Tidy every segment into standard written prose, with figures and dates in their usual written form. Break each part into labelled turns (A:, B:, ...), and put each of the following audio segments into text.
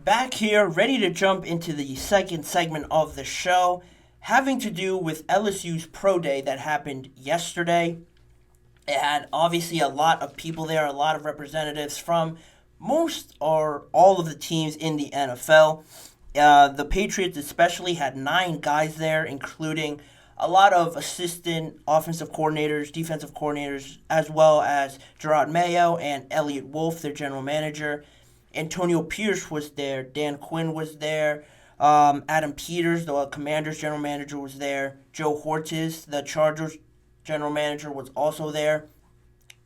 A: Back here, ready to jump into the second segment of the show, having to do with LSU's Pro Day that happened yesterday. It had obviously a lot of people there, a lot of representatives from most or all of the teams in the NFL. The Patriots especially had 9 guys there, including a lot of assistant offensive coordinators, defensive coordinators, as well as Gerard Mayo and Elliott Wolf, their general manager. Antonio Pierce was there. Dan Quinn was there. Adam Peters, the Commanders general manager, was there. Joe Hortiz, the Chargers general manager, was also there.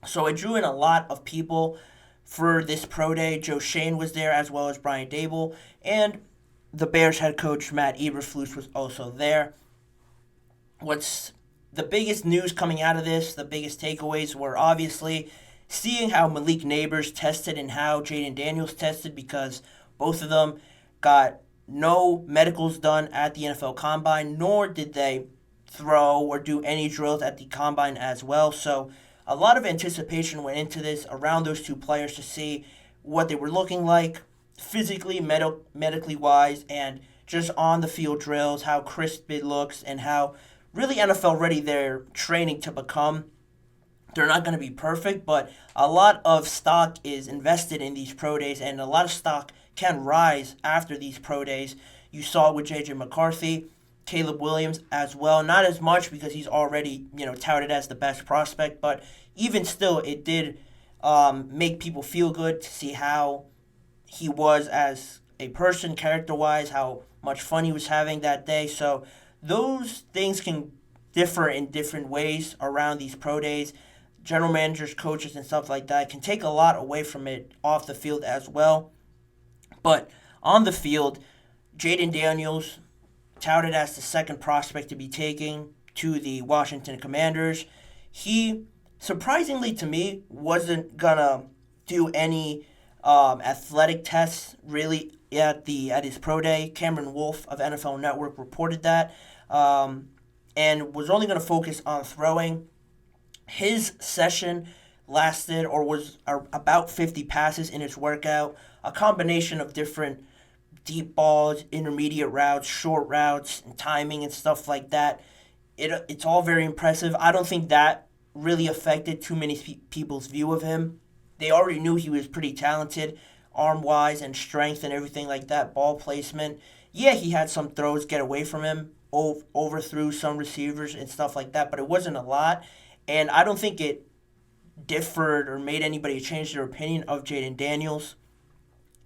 A: So it drew in a lot of people for this pro day. Joe Shane was there, as well as Brian Dable. And the Bears head coach, Matt Eberflus, was also there. What's the biggest news coming out of this, the biggest takeaways were obviously seeing how Malik Nabers tested and how Jayden Daniels tested, because both of them got no medicals done at the NFL Combine, nor did they throw or do any drills at the Combine as well. So a lot of anticipation went into this around those two players to see what they were looking like physically, medically wise, and just on the field drills, how crisp it looks, and how really NFL ready they're training to become. They're not going to be perfect, but a lot of stock is invested in these pro days, and a lot of stock can rise after these pro days. You saw it with J.J. McCarthy, Caleb Williams as well. Not as much because he's already touted as the best prospect, but even still, it did make people feel good to see how he was as a person, character-wise, how much fun he was having that day. So those things can differ in different ways around these pro days. General managers, coaches, and stuff like that can take a lot away from it off the field as well. But on the field, Jayden Daniels, touted as the second prospect to be taken to the Washington Commanders, he, surprisingly to me, wasn't going to do any athletic tests really at his pro day. Cameron Wolfe of NFL Network reported that, and was only going to focus on throwing. His session lasted or was about 50 passes in his workout, a combination of different deep balls, intermediate routes, short routes, and timing and stuff like that. It's all very impressive. I don't think that really affected too many people's view of him. They already knew he was pretty talented, arm-wise and strength and everything like that, ball placement. Yeah, he had some throws get away from him, overthrew some receivers and stuff like that, but it wasn't a lot. And I don't think it differed or made anybody change their opinion of Jayden Daniels.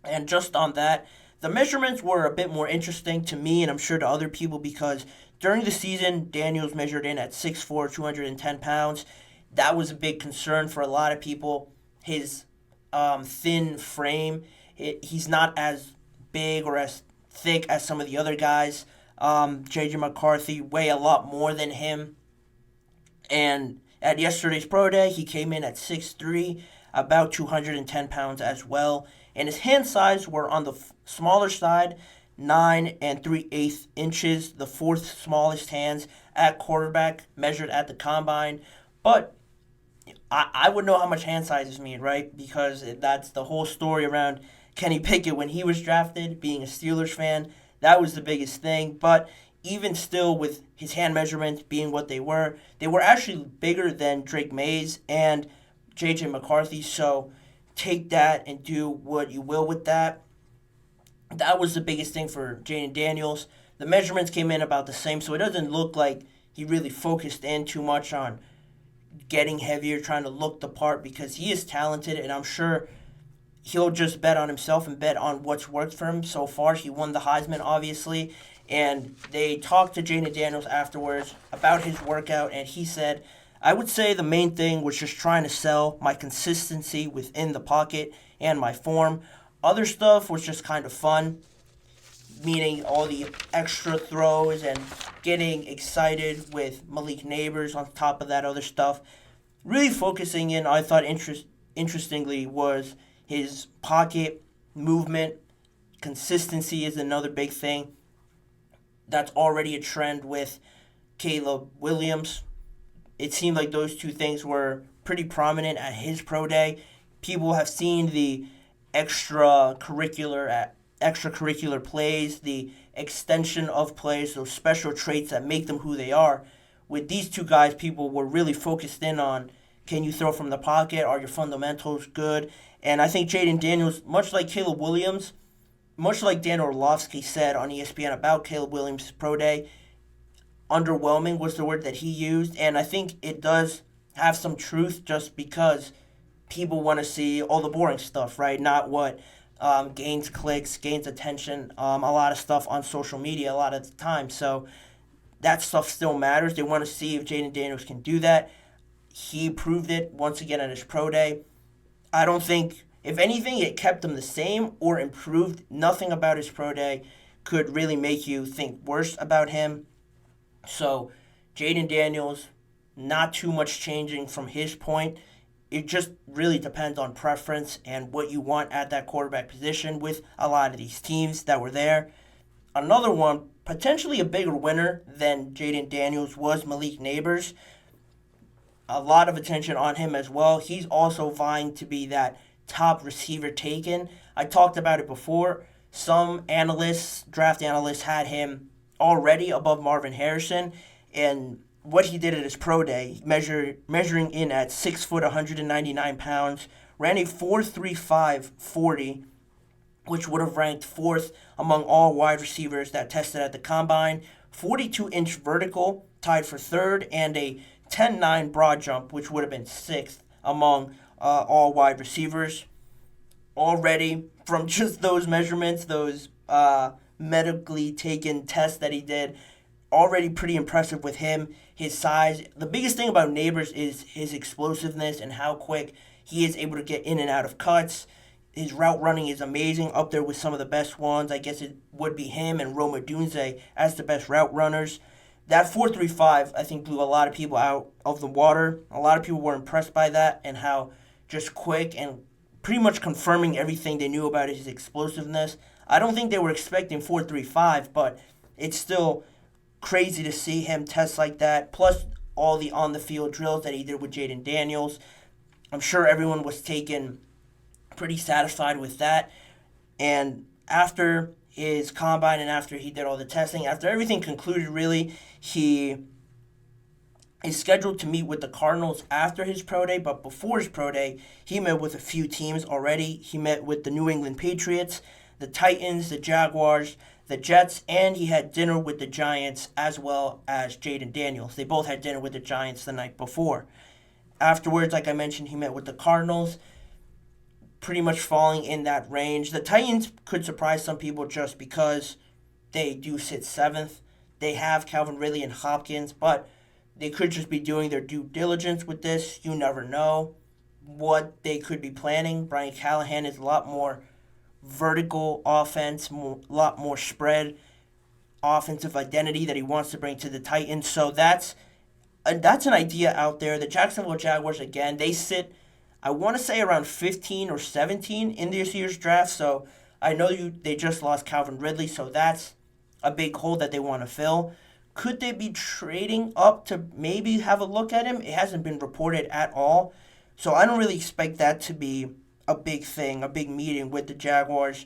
A: And just on that, the measurements were a bit more interesting to me and I'm sure to other people, because during the season, Daniels measured in at 6'4", 210 pounds. That was a big concern for a lot of people. His thin frame, he's not as big or as thick as some of the other guys. J.J. McCarthy weigh a lot more than him. And at yesterday's pro day, he came in at 6'3", about 210 pounds as well. And his hand size were on the smaller side, 9 3/8 inches, the fourth smallest hands at quarterback measured at the combine. But I would know how much hand sizes mean, right? Because that's the whole story around Kenny Pickett when he was drafted, being a Steelers fan. That was the biggest thing. But even still, with his hand measurements being what they were actually bigger than Drake Mays and J.J. McCarthy. So take that and do what you will with that. That was the biggest thing for Jayden Daniels. The measurements came in about the same, so it doesn't look like he really focused in too much on getting heavier, trying to look the part, because he is talented, and I'm sure he'll just bet on himself and bet on what's worked for him so far. He won the Heisman, obviously, and they talked to Jayden Daniels afterwards about his workout, and he said, I would say the main thing was just trying to sell my consistency within the pocket and my form. Other stuff was just kind of fun, meaning all the extra throws and getting excited with Malik Nabers on top of that other stuff. Really focusing in, I thought interestingly, was his pocket movement. Consistency is another big thing. That's already a trend with Caleb Williams. It seemed like those two things were pretty prominent at his pro day. People have seen the extracurricular extracurricular plays, the extension of plays, those special traits that make them who they are. With these two guys, people were really focused in on, can you throw from the pocket? Are your fundamentals good? And I think Jayden Daniels, much like Caleb Williams, much like Dan Orlovsky said on ESPN about Caleb Williams' pro day, underwhelming was the word that he used. And I think it does have some truth just because people want to see all the boring stuff, right? Not what gains clicks, gains attention, a lot of stuff on social media a lot of the time. So that stuff still matters. They want to see if Jayden Daniels can do that. He proved it once again at his pro day. I don't think, if anything, it kept him the same or improved. Nothing about his pro day could really make you think worse about him. So Jayden Daniels, not too much changing from his point. It just really depends on preference and what you want at that quarterback position with a lot of these teams that were there. Another one, potentially a bigger winner than Jayden Daniels, was Malik Nabers. A lot of attention on him as well. He's also vying to be that top receiver taken. I talked about it before. Some analysts, draft analysts, had him already above Marvin Harrison, and what he did at his pro day, measuring in at 6 foot, 199 pounds, ran a 4.35 40, which would have ranked fourth among all wide receivers that tested at the combine. 42-inch vertical, tied for third, and a 10.9 broad jump, which would have been sixth among all wide receivers. Already, from just those measurements, those medically taken tests that he did, already pretty impressive with him, his size. The biggest thing about Nabers is his explosiveness and how quick he is able to get in and out of cuts. His route running is amazing, up there with some of the best ones. I guess it would be him and Rome Odunze as the best route runners. That 4.35, I think, blew a lot of people out of the water. A lot of people were impressed by that and how just quick and pretty much confirming everything they knew about his explosiveness. I don't think they were expecting 4.35, but it's still crazy to see him test like that, plus all the on-the-field drills that he did with Jayden Daniels. I'm sure everyone was taken pretty satisfied with that. And after his combine and after he did all the testing, after everything concluded, really, he is scheduled to meet with the Cardinals after his pro day, but before his pro day, he met with a few teams already. He met with the New England Patriots, the Titans, the Jaguars, the Jets, and he had dinner with the Giants as well as Jayden Daniels. They both had dinner with the Giants the night before. Afterwards, like I mentioned, he met with the Cardinals, pretty much falling in that range. The Titans could surprise some people just because they do sit seventh. They have Calvin Ridley and Hopkins, but they could just be doing their due diligence with this. You never know what they could be planning. Brian Callahan is a lot more vertical offense, a lot more spread offensive identity that he wants to bring to the Titans. So that's an idea out there. The Jacksonville Jaguars, again, they sit, I want to say, around 15 or 17 in this year's draft. So I know they just lost Calvin Ridley, so that's a big hole that they want to fill. Could they be trading up to maybe have a look at him? It hasn't been reported at all. So I don't really expect that to be a big thing, a big meeting with the Jaguars.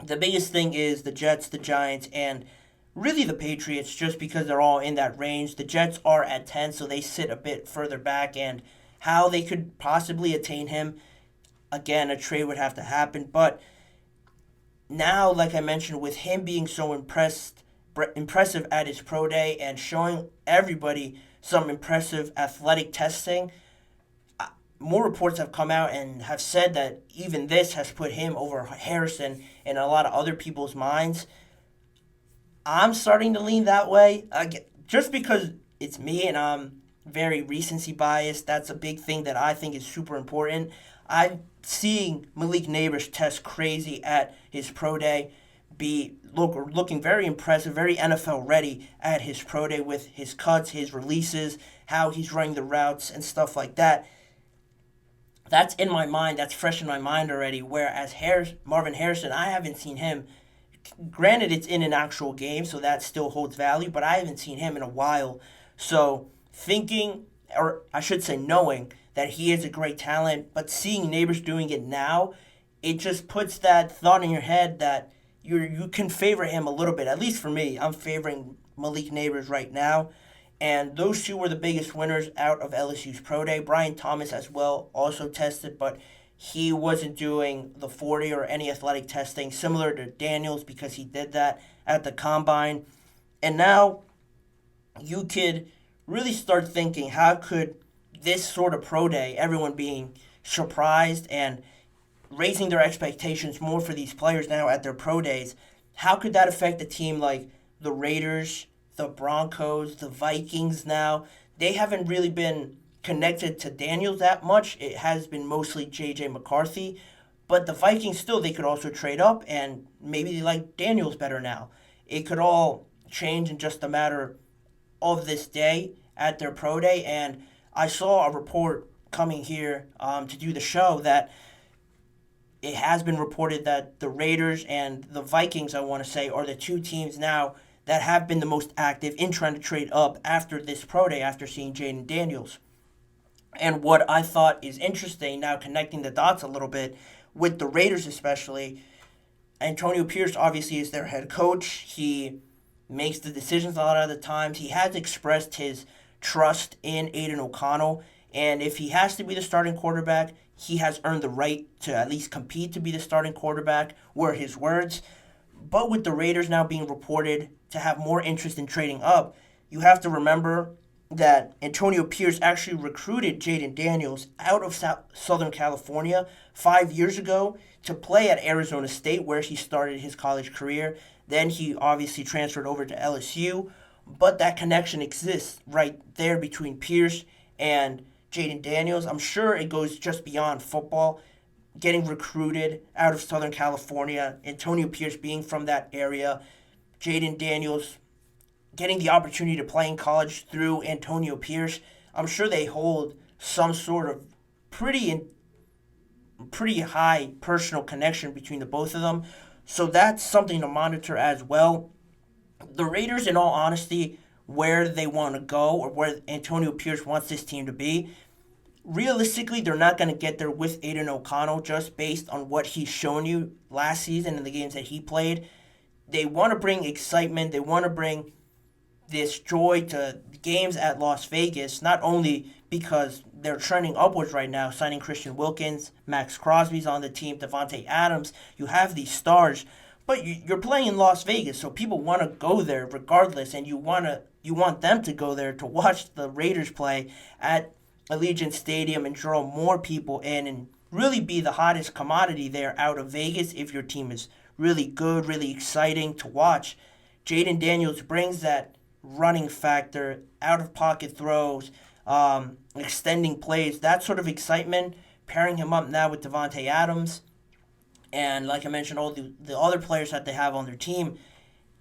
A: The biggest thing is the Jets, the Giants, and really the Patriots, just because they're all in that range. The Jets are at 10, so they sit a bit further back, and how they could possibly attain him, again, a trade would have to happen. But now, like I mentioned, with him being so impressive at his pro day and showing everybody some impressive athletic testing, more reports have come out and have said that even this has put him over Harrison in a lot of other people's minds. I'm starting to lean that way, just because it's me and I'm very recency biased. That's a big thing that I think is super important. I'm seeing Malik Nabers test crazy at his pro day, looking very impressive, very NFL ready at his pro day with his cuts, his releases, how he's running the routes and stuff like that. That's in my mind. That's fresh in my mind already. Whereas Marvin Harrison, I haven't seen him. Granted, it's in an actual game, so that still holds value, but I haven't seen him in a while. So thinking, or I should say knowing, that he is a great talent, but seeing Nabers doing it now, it just puts that thought in your head that you can favor him a little bit. At least for me, I'm favoring Malik Nabers right now. And those two were the biggest winners out of LSU's Pro Day. Brian Thomas as well also tested, but he wasn't doing the 40 or any athletic testing, similar to Daniels, because he did that at the Combine. And now you could really start thinking, how could this sort of Pro Day, everyone being surprised and raising their expectations more for these players now at their Pro Days, how could that affect a team like the Raiders, the Broncos, the Vikings now? They haven't really been connected to Daniels that much. It has been mostly J.J. McCarthy. But the Vikings still, they could also trade up, and maybe they like Daniels better now. It could all change in just a matter of this day at their Pro Day. And I saw a report coming here to do the show that it has been reported that the Raiders and the Vikings, I want to say, are the two teams now that have been the most active in trying to trade up after this Pro Day, after seeing Jayden Daniels. And what I thought is interesting, now connecting the dots a little bit, with the Raiders especially, Antonio Pierce obviously is their head coach. He makes the decisions a lot of the times. He has expressed his trust in Aiden O'Connell, and if he has to be the starting quarterback, he has earned the right to at least compete to be the starting quarterback, were his words. But with the Raiders now being reported to have more interest in trading up, you have to remember that Antonio Pierce actually recruited Jayden Daniels out of Southern California 5 years ago to play at Arizona State, where he started his college career. Then he obviously transferred over to LSU, but that connection exists right there between Pierce and Jayden Daniels. I'm sure it goes just beyond football. Getting recruited out of Southern California, Antonio Pierce being from that area, Jayden Daniels getting the opportunity to play in college through Antonio Pierce, I'm sure they hold some sort of pretty high personal connection between the both of them. So that's something to monitor as well. The Raiders, in all honesty, where they want to go or where Antonio Pierce wants this team to be, realistically, they're not going to get there with Aiden O'Connell just based on what he's shown you last season in the games that he played. They want to bring excitement. They want to bring this joy to games at Las Vegas, not only because they're trending upwards right now, signing Christian Wilkins, Max Crosby's on the team, Devontae Adams. You have these stars, but you're playing in Las Vegas, so people want to go there regardless, and you want them to go there to watch the Raiders play at Allegiant Stadium and draw more people in and really be the hottest commodity there out of Vegas if your team is really good, really exciting to watch. Jayden Daniels brings that running factor, out-of-pocket throws, extending plays, that sort of excitement, pairing him up now with Devontae Adams, and like I mentioned, all the other players that they have on their team,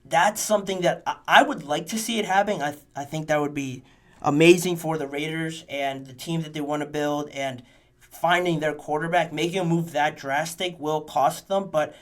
A: that's something that I would like to see it happening. I think that would be amazing for the Raiders and the team that they want to build, and finding their quarterback, making a move that drastic will cost them, but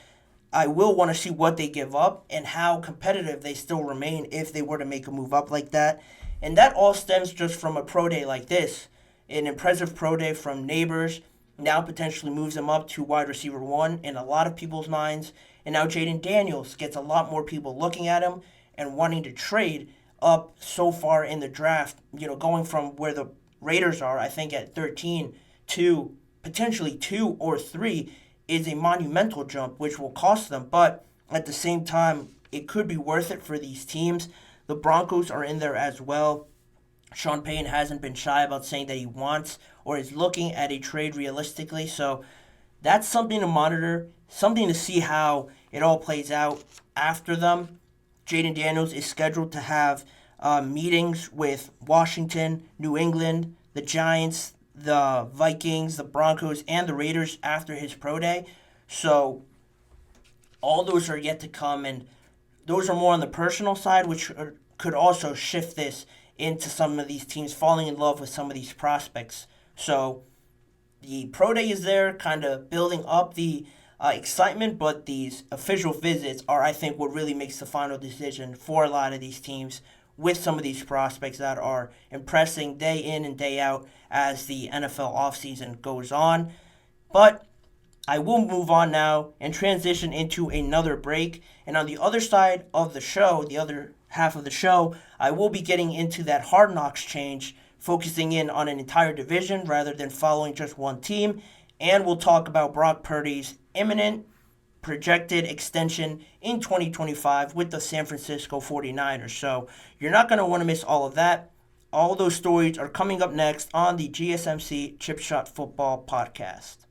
A: I will want to see what they give up and how competitive they still remain if they were to make a move up like that. And that all stems just from a pro day like this. An impressive pro day from Nabers now potentially moves him up to wide receiver one in a lot of people's minds. And now Jayden Daniels gets a lot more people looking at him and wanting to trade up so far in the draft, going from where the Raiders are, I think at 13 to potentially 2 or 3 is a monumental jump, which will cost them. But at the same time, it could be worth it for these teams. The Broncos are in there as well. Sean Payton hasn't been shy about saying that he wants or is looking at a trade realistically. So that's something to monitor, something to see how it all plays out after them. Jayden Daniels is scheduled to have meetings with Washington, New England, the Giants, the Vikings, the Broncos, and the Raiders after his pro day. So all those are yet to come, and those are more on the personal side, which could also shift this into some of these teams falling in love with some of these prospects. So the pro day is there, kind of building up the excitement, but these official visits are, I think, what really makes the final decision for a lot of these teams with some of these prospects that are impressing day in and day out as the NFL offseason goes on. But I will move on now and transition into another break. And on the other side of the show, the other half of the show, I will be getting into that Hard Knocks change, focusing in on an entire division rather than following just one team. And we'll talk about Brock Purdy's imminent projected extension in 2025 with the San Francisco 49ers. So you're not going to want to miss all of that. All those stories are coming up next on the GSMC Chip Shot Football Podcast.